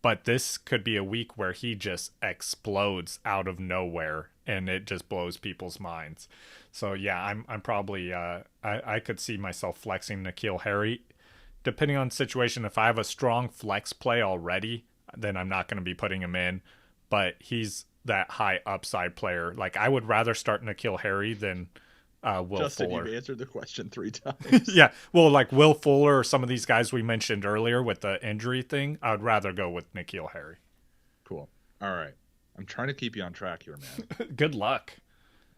But this could be a week where he just explodes out of nowhere, and it just blows people's minds. So yeah, I'm probably I could see myself flexing Nikhil Harry, depending on the situation. If I have a strong flex play already, then I'm not going to be putting him in. But he's that high upside player. Like, I would rather start Nikhil Harry than Will Justin, Fuller. you've answered the question 3 times. Yeah, well, like Will Fuller or some of these guys we mentioned earlier with the injury thing, I would rather go with Nikhil Harry. Cool. All right. I'm trying to keep you on track here, man. Good luck.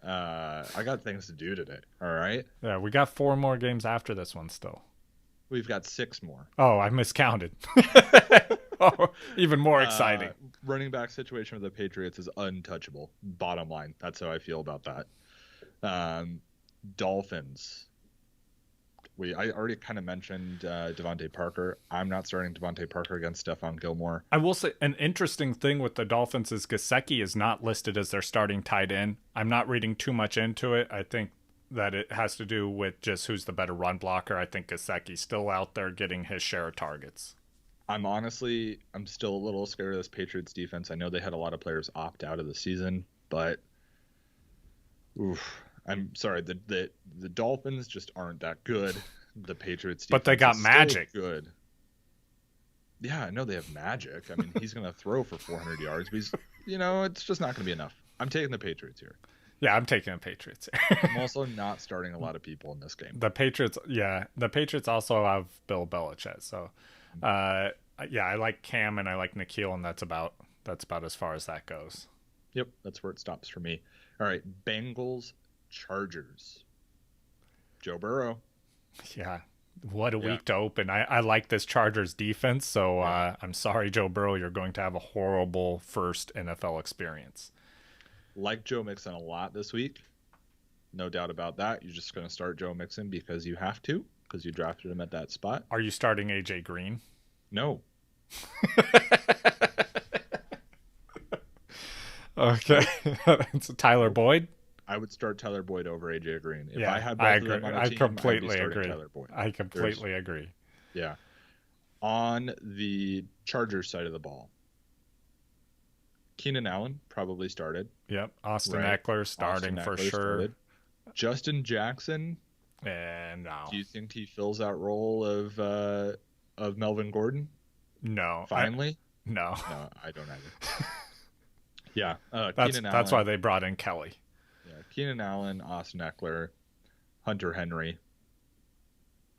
I got things to do today. All right. Yeah, we got 4 more games after this one still. We've got 6 more. Oh, I miscounted. Oh, even more exciting. Running back situation with the Patriots is untouchable. Bottom line. That's how I feel about that. Dolphins. I already kind of mentioned Devonta Parker. I'm not starting Devonta Parker against Stephon Gilmore. I will say an interesting thing with the Dolphins is Gesicki is not listed as their starting tight end. I'm not reading too much into it. I think that it has to do with just who's the better run blocker. I think Gesicki's still out there getting his share of targets. I'm still a little scared of this Patriots defense. I know they had a lot of players opt out of the season, but I'm sorry. The Dolphins just aren't that good. The Patriots defense, but they got magic. Good. Yeah, I know they have magic. I mean, he's going to throw for 400 yards, but it's just not going to be enough. I'm taking the Patriots here. Yeah, I'm taking the Patriots. I'm also not starting a lot of people in this game. The Patriots also have Bill Belichick. So, I like Cam and I like Nikhil, and that's about as far as that goes. Yep, that's where it stops for me. All right, Bengals, Chargers. Joe Burrow. Yeah, what a week to open. I like this Chargers defense, so Yeah. I'm sorry, Joe Burrow, you're going to have a horrible first NFL experience. Like Joe Mixon a lot this week. No doubt about that. You're just going to start Joe Mixon because you have to, because you drafted him at that spot. Are you starting AJ Green? No. Okay. It's Tyler Boyd? I would start Tyler Boyd over AJ Green. If Yeah, I had I both agree. of them on I a team, completely I'd be starting agree. Tyler Boyd. I completely agree. Yeah. On the Chargers side of the ball, Keenan Allen probably started. Yep. Austin Right. Eckler starting for sure. Started. Justin Jackson. And no. Do you think he fills that role of Melvin Gordon? No. Finally? No. No, I don't either. Yeah. That's why they brought in Kelly. Yeah, Keenan Allen, Austin Eckler, Hunter Henry.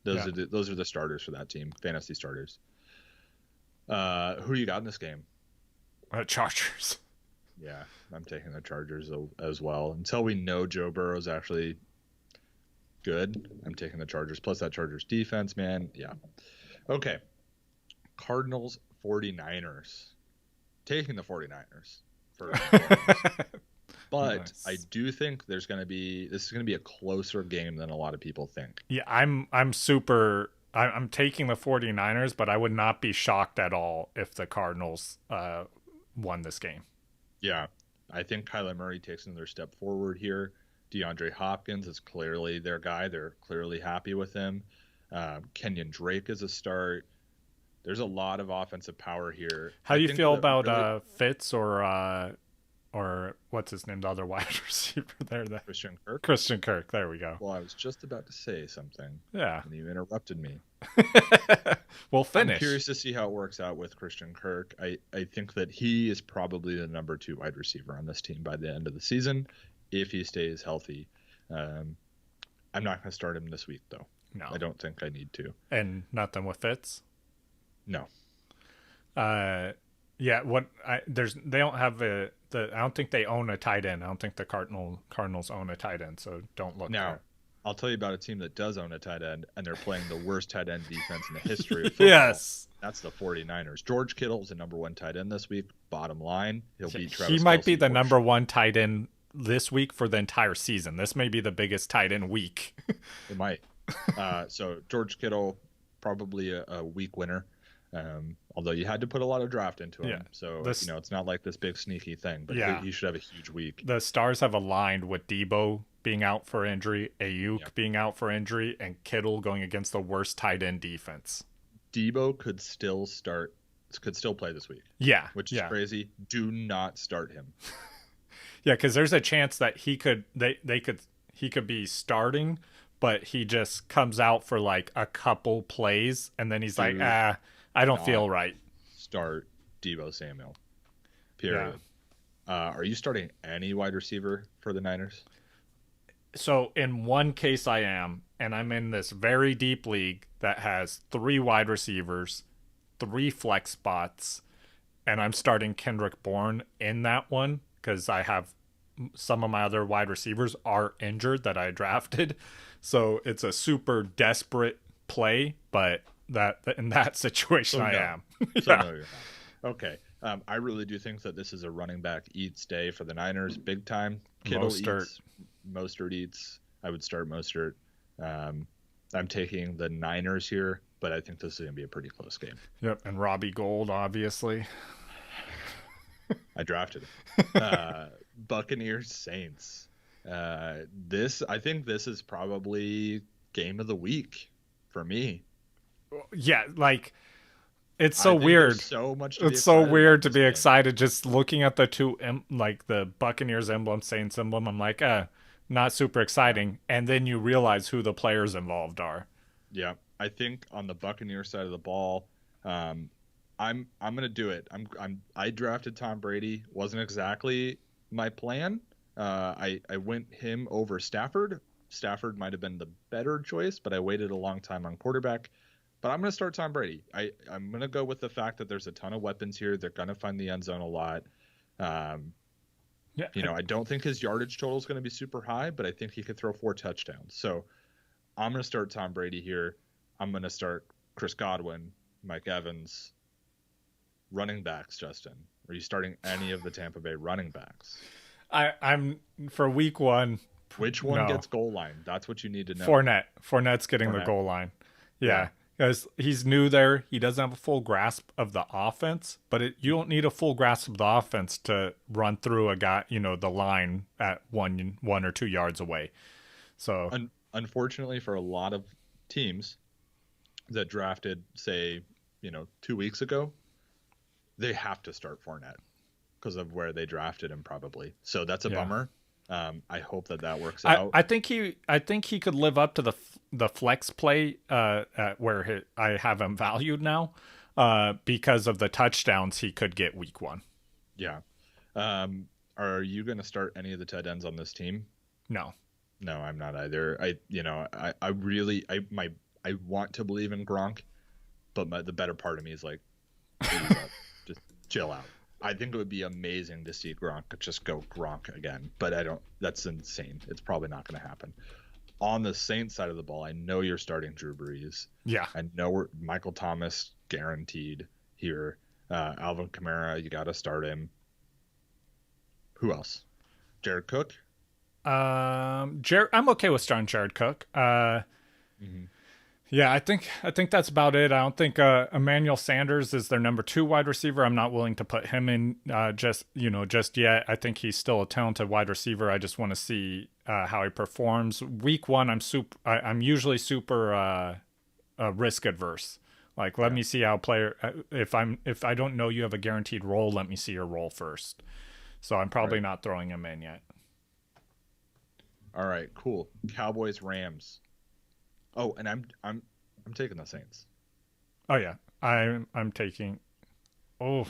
Those are the starters for that team, fantasy starters. Who do you got in this game? Chargers. Yeah, I'm taking the Chargers as well. Until we know Joe Burrow's actually good, I'm taking the Chargers. Plus that Chargers defense, man. Yeah. Okay. Cardinals, 49ers. Taking the 49ers. But Nice. I do think this is going to be a closer game than a lot of people think. Yeah, I'm taking the 49ers, but I would not be shocked at all if the Cardinals won this game. Yeah, I think Kyler Murray takes another step forward here. DeAndre Hopkins is clearly their guy. They're clearly happy with him. Kenyon Drake is a start. There's a lot of offensive power here. How I do you think feel that about really Fitz or what's his name, the other wide receiver there? Christian Kirk. Christian Kirk. There we go. Well, I was just about to say something. Yeah. And you interrupted me. We'll finish. I'm curious to see how it works out with Christian Kirk. I think that he is probably the number 2 wide receiver on this team by the end of the season if he stays healthy. I'm not going to start him this week, though. No. I don't think I need to. And nothing with Fitz? No. Yeah, they don't have I don't think they own a tight end. I don't think the Cardinals own a tight end, so don't look Now, there. I'll tell you about a team that does own a tight end, and they're playing the worst tight end defense in the history of football. Yes. That's the 49ers. George Kittle is the number 1 tight end this week. Bottom line, he'll beat Travis He might Kelce be the for number sure. 1 tight end this week for the entire season. This may be the biggest tight end week. It might. So George Kittle, probably a week winner. Although you had to put a lot of draft into him. Yeah. So, it's not like this big sneaky thing, but Yeah. he should have a huge week. The stars have aligned with Debo being out for injury, Ayuk being out for injury, and Kittle going against the worst tight end defense. Debo could still play this week. Yeah. Which is crazy. Do not start him. Yeah, because there's a chance that he could be starting, but he just comes out for like a couple plays, and then he's like, I don't feel right. Start Deebo Samuel. Period. Yeah. Are you starting any wide receiver for the Niners? So in one case I am, and I'm in this very deep league that has 3 wide receivers, 3 flex spots, and I'm starting Kendrick Bourne in that one because I have some of my other wide receivers are injured that I drafted. So it's a super desperate play, but in that situation I am. So no, you're not. Okay. I really do think that this is a running back eats day for the Niners, big time. Kittle eats, Mostert eats. I would start Mostert. I'm taking the Niners here, but I think this is going to be a pretty close game. Yep, and Robbie Gould, obviously. I drafted him. Buccaneers Saints. I think this is probably game of the week for me. Yeah, like it's so weird. It's so weird to be excited just looking at the two, like the Buccaneers emblem, Saints emblem. I'm like, not super exciting, and then you realize who the players involved are. Yeah, I think on the Buccaneers side of the ball, I'm gonna do it. I drafted Tom Brady. Wasn't exactly my plan. I went him over Stafford. Stafford might have been the better choice, but I waited a long time on quarterback. But I'm going to start Tom Brady. I'm going to go with the fact that there's a ton of weapons here. They're going to find the end zone a lot. I don't think his yardage total is going to be super high, but I think he could throw 4 touchdowns. So I'm going to start Tom Brady here. I'm going to start Chris Godwin, Mike Evans, running backs. Justin, are you starting any of the Tampa Bay running backs? I'm for week 1. Which one gets goal line? That's what you need to know. Fournette's getting the goal line. Yeah. Because he's new there. He doesn't have a full grasp of the offense, but you don't need a full grasp of the offense to run through a guy, the line at 1 or 2 yards away. So unfortunately for a lot of teams that drafted, say, 2 weeks ago, they have to start Fournette because of where they drafted him probably. So that's a bummer. I hope that works out. I think he could live up to the flex play where I have him valued now because of the touchdowns he could get week 1. Yeah. Are you going to start any of the tight ends on this team? No, I'm not either. I really want to believe in Gronk, but the better part of me is like, just chill out. I think it would be amazing to see Gronk just go Gronk again, but I don't. That's insane. It's probably not going to happen. On the Saints side of the ball, I know you're starting Drew Brees. Yeah. I know Michael Thomas guaranteed here. Alvin Kamara, you got to start him. Who else? Jared Cook? I'm okay with starting Jared Cook. Yeah, I think that's about it. I don't think Emmanuel Sanders is their number 2 wide receiver. I'm not willing to put him in just yet. I think he's still a talented wide receiver. I just want to see how he performs. Week 1, I'm usually super risk adverse. Like, let me see how player if I don't know you have a guaranteed role, let me see your role first. So I'm probably not throwing him in yet. All right, cool. Cowboys, Rams. Oh, and I'm taking the Saints. Oh yeah, I'm taking. Oh,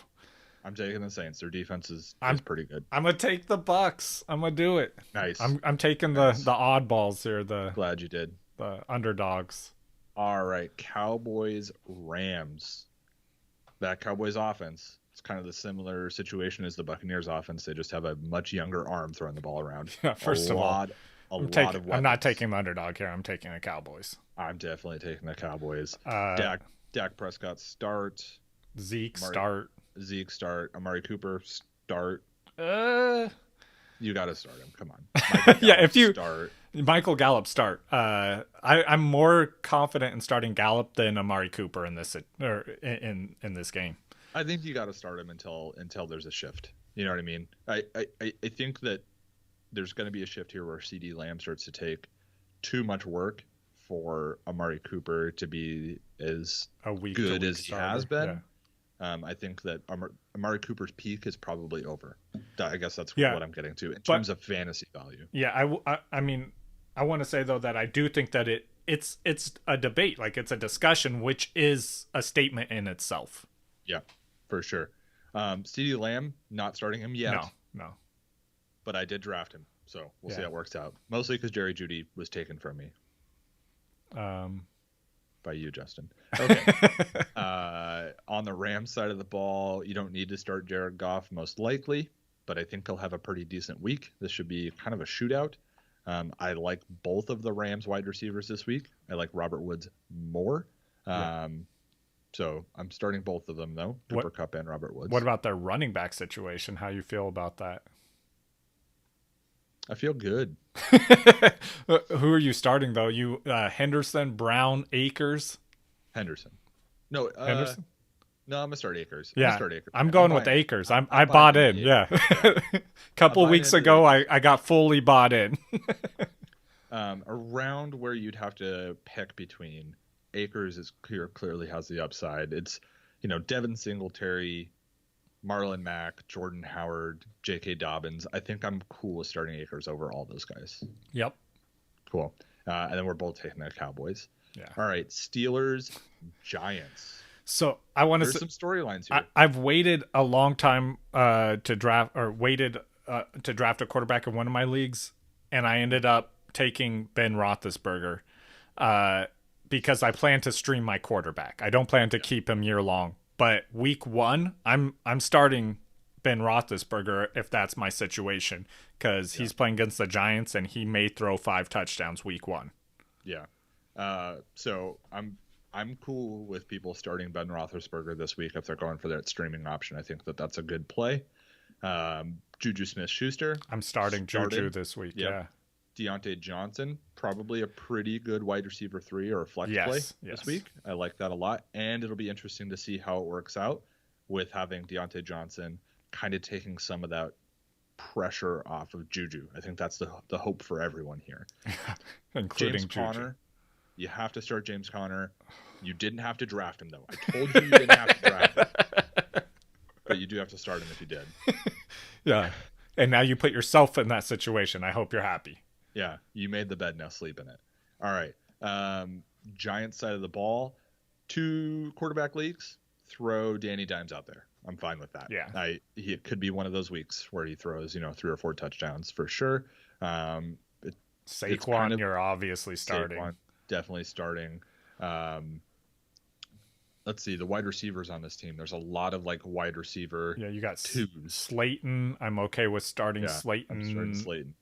I'm taking the Saints. Their defense is pretty good. I'm gonna take the Bucks. I'm gonna do it. Nice. I'm taking the oddballs here. Glad you did. The underdogs. All right, Cowboys, Rams. That Cowboys offense. It's kind of the similar situation as the Buccaneers offense. They just have a much younger arm throwing the ball around. Yeah, first of all. I'm not taking the underdog here. I'm taking the Cowboys. I'm definitely taking the Cowboys. Dak Prescott start. Zeke start. Amari Cooper start. You got to start him. Come on. Yeah, if you start. Michael Gallup start. I'm more confident in starting Gallup than Amari Cooper in this in this game. I think you got to start him until there's a shift. You know what I mean? I think that there's going to be a shift here where CD Lamb starts to take too much work for Amari Cooper to be as good as he has been. Yeah. I think that Amari Cooper's peak is probably over. I guess that's what I'm getting to in terms of fantasy value. Yeah, I mean, I want to say though that I do think that it's a debate, like it's a discussion, which is a statement in itself. Yeah, for sure. CD Lamb, not starting him yet. No. But I did draft him, so we'll see how it works out. Mostly because Jerry Jeudy was taken from me. By you, Justin. Okay. On the Rams side of the ball, you don't need to start Jared Goff most likely, but I think he'll have a pretty decent week. This should be kind of a shootout. I like both of the Rams wide receivers this week. I like Robert Woods more. So I'm starting both of them, though, Cooper Kupp and Robert Woods. What about their running back situation? How you feel about that? I feel good. Who are you starting, though? You Henderson, Brown, Akers? Henderson. No, Henderson? No, I'm going to start Akers. I'm going with Akers. I bought in, yeah. Couple weeks ago, I got fully bought in. Around where you'd have to pick between Akers clearly has the upside. It's, Devin Singletary, Marlon Mack, Jordan Howard, J.K. Dobbins. I think I'm cool with starting Akers over all those guys. Yep. Cool. And then we're both taking the Cowboys. Yeah. All right. Steelers, Giants. So I want to. There's some storylines here. I've waited a long time to draft a quarterback in one of my leagues, and I ended up taking Ben Roethlisberger because I plan to stream my quarterback. I don't plan to keep him year long. But week 1, I'm starting Ben Roethlisberger if that's my situation, because he's playing against the Giants and he may throw 5 touchdowns week 1. Yeah. So I'm cool with people starting Ben Roethlisberger this week if they're going for that streaming option. I think that's a good play. Juju Smith-Schuster. I'm starting Juju this week. Yep. Yeah. Deontay Johnson, probably a pretty good wide receiver 3 or a flex play this week. I like that a lot. And it'll be interesting to see how it works out with having Deontay Johnson kind of taking some of that pressure off of Juju. I think that's the hope for everyone here. Including James Juju. Conner. You have to start James Conner. You didn't have to draft him, though. I told you didn't have to draft him. But you do have to start him if you did. Yeah. And now you put yourself in that situation. I hope you're happy. Yeah, you made the bed, now sleep in it. All right. Giants side of the ball, 2 quarterback leagues, throw Danny Dimes out there. I'm fine with that. Yeah. It could be one of those weeks where he throws, 3 or 4 touchdowns for sure. Saquon, you're obviously starting. Saquon, definitely starting. Let's see, the wide receivers on this team. There's a lot of wide receiver. Yeah, you got twos. Slayton. I'm okay with starting Slayton. I'm starting Slayton.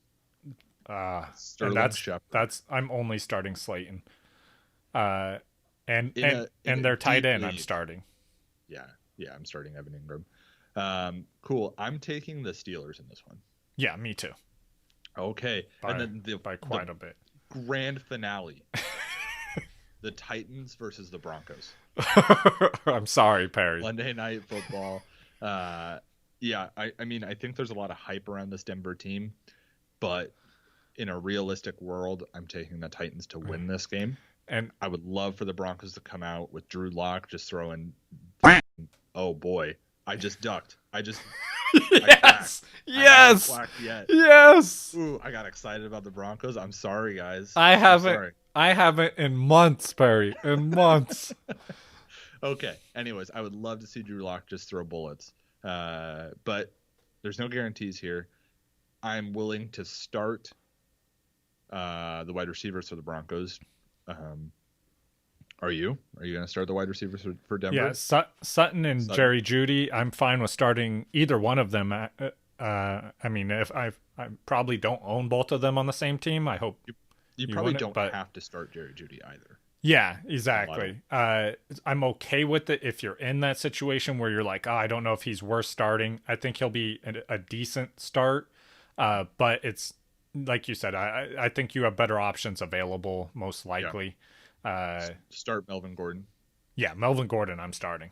And that's I'm only starting Slayton. And their tight end I'm starting. Yeah, I'm starting Evan Ingram. Cool. I'm taking the Steelers in this one. Yeah, me too. Okay. By quite a bit. Grand finale. the Titans versus the Broncos. I'm sorry, Perry. Monday Night Football. Yeah, I mean, I think there's a lot of hype around this Denver team, but in a realistic world, I'm taking the Titans to win this game. And I would love for the Broncos to come out with Drew Lock just throwing. Oh boy, I just ducked. Yes, yes, I yet. Yes. Ooh, I got excited about the Broncos. I'm sorry, guys. I haven't in months, Perry. In months. Okay. Anyways, I would love to see Drew Lock just throw bullets. But there's no guarantees here. I'm willing to start the wide receivers for the Broncos. Are you going to start the wide receivers for Denver? Yeah, Sutton and Jerry Jeudy. I'm fine with starting either one of them. I mean, if I probably don't own both of them on the same team. I hope you probably don't have to start Jerry Jeudy either. Yeah, exactly. I'm okay with it if you're in that situation where you're like, I don't know if he's worth starting. I think he'll be a decent start, but it's like you said. I think you have better options available, most likely. Yeah. Start Melvin Gordon. Yeah, Melvin Gordon. I'm starting.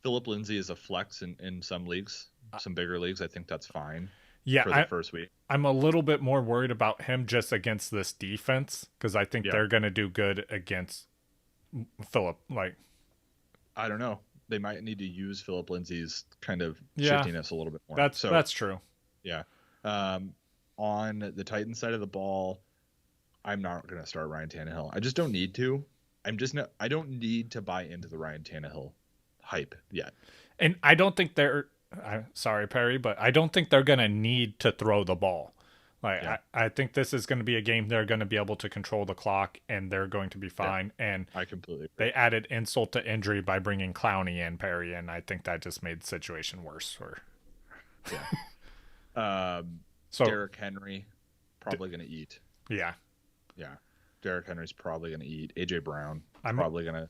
Phillip Lindsay is a flex in some leagues, some bigger leagues. I think that's fine. Yeah, for the first week. I'm a little bit more worried about him just against this defense because I think they're going to do good against Phillip. Like, I don't know. They might need to use Phillip Lindsay's kind of shiftiness a little bit more. That's true. Yeah. On the Titans side of the ball, I'm not going to start Ryan Tannehill. I just don't need to. I don't need to buy into the Ryan Tannehill hype yet. And I don't think sorry, Perry, but I don't think they're going to need to throw the ball. I think this is going to be a game they're going to be able to control the clock, and they're going to be fine. Yeah, and I completely agree. They added insult to injury by bringing Clowney and Perry, and I think that just made the situation worse. So Derrick Henry probably going to eat. Yeah. Yeah. Derrick Henry's probably going to eat. AJ Brown probably going to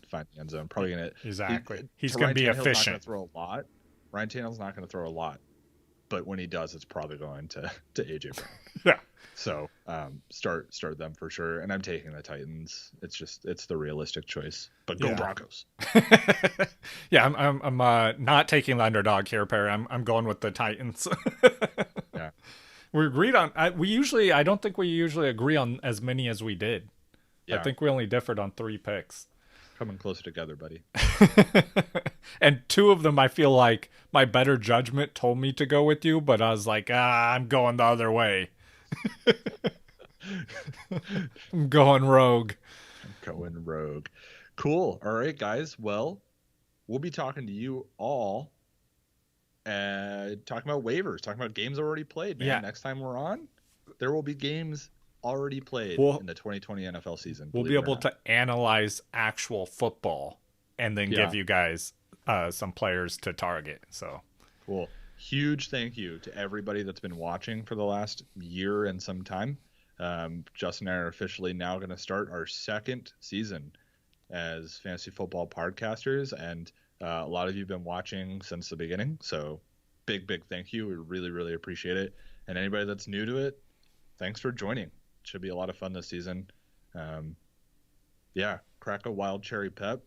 find the end zone. Probably going to exactly. He's going to be efficient. Throw a lot. Ryan Tannehill's not going to throw a lot, but when he does, it's probably going to AJ Brown. Yeah. So start them for sure. And I'm taking the Titans. It's the realistic choice. But go Broncos. Yeah, I'm not taking the underdog here, Perry. I'm going with the Titans. Yeah. We agreed on. I don't think we usually agree on as many as we did. Yeah. I think we only differed on 3 picks. Coming closer together, buddy. And 2 of them, I feel like my better judgment told me to go with you, but I was like, I'm going the other way. I'm going rogue. Cool. All right, guys. Well, we'll be talking to you all. Talking about waivers, talking about games already played, man. Yeah. Next time we're on, there will be games already played in the 2020 NFL season. We'll be able to analyze actual football and then give you guys some players to target. So cool. Huge thank you to everybody that's been watching for the last year and some time. Justin and I are officially now going to start our 2nd season as fantasy football podcasters, and a lot of you have been watching since the beginning, so big thank you. We really, really appreciate it. And anybody that's new to it, thanks for joining. Should be a lot of fun this season. Crack a wild cherry pep.